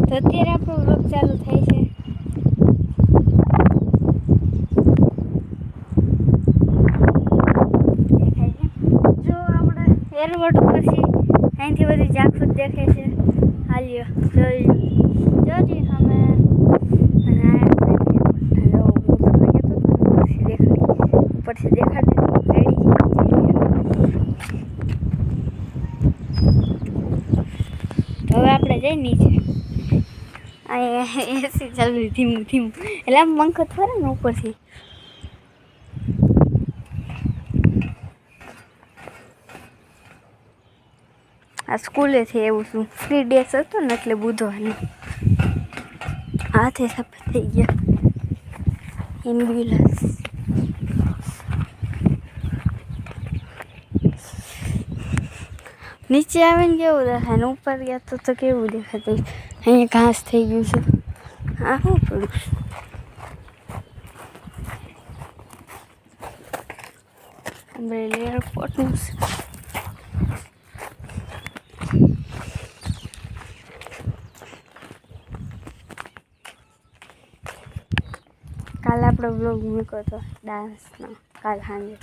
તો અત્યારે આપણો વ્લોગ ચાલુ થાય છે. દેખાય છે જો આપણે એરપોર્ટ ઉપર છીએ, અહીંથી બધી ઝાખું દેખાય છે. હાલ્યો જોઈ અમે ઉપરથી દેખાડી દીધું. રેડી હવે આપણે જઈ નીચે. અહીંયા એસી ચાલુ ધીમું એટલે આમ પંખો ફરે ને ઉપરથી. આ સ્કૂલેથી એવું છું, ફ્રી ડેસ હતો ને એટલે બુધવારનું. હાથે સફેદ થઈ ગયા. એમ્બ્યુલન્સ નીચે આવીને કેવું દેખાય ને ઉપર ગયા તો કેવું દેખાતું. અહીંયા ઘાસ થઈ ગયું છે. આ શું પડ્યું? અમરેલી એરપોર્ટનું છે. કાલે આપણો બ્લોગ મૂક્યો હતો ડાન્સનો, કાલ સાંજે.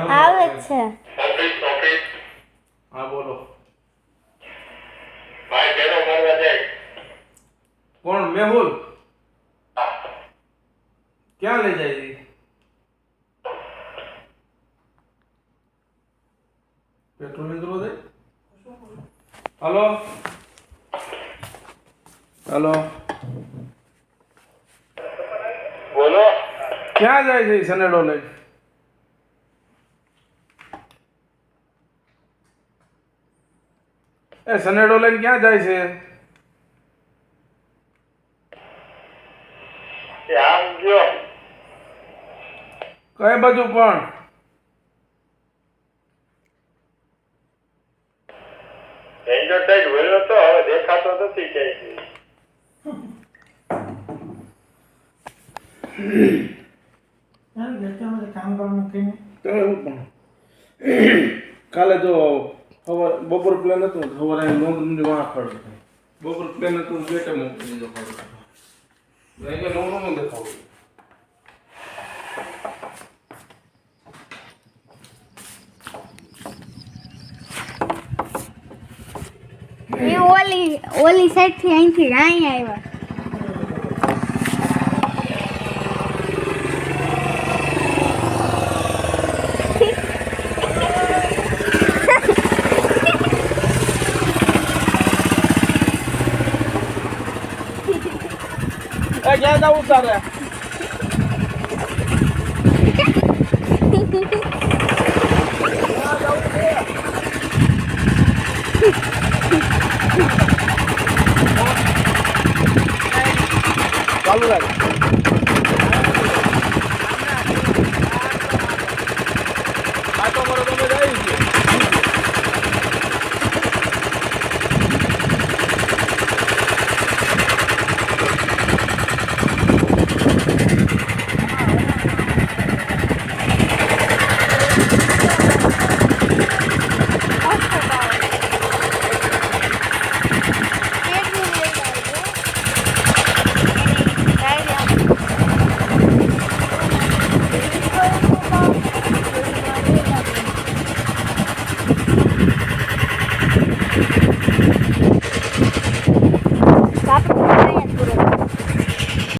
આવે છે. હા બોલો. કોણ? મેહુલ ક્યાં લઈ જાય છે? પેટ્રોલ ની જરૂર છે. હલો હલો બોલો. ક્યાં જાય છે સનેડો લઈ? એ સનેડો લઈને ક્યાં જાય છે? આમ ગયો કઈ બાજુ પણ? રેન્જર ટાઈડ વેલો તો હવે દેખાતો નથી ક્યાંય. કામ કરવાનું કઈ કાલે જો બપોર પ્લેન હતું, સવારે નોંધ વાંખ બપોર પ્લેન હતું, બેટે મોકલી દીધો. નવરો દેખાવું. એ ઓલી સાઈડથી અહીંથી અહીં આવ્યા. ક્યાં જવું તારે? ચાલુ રાખ. આટો મારો તમે જાય છે. Thank you.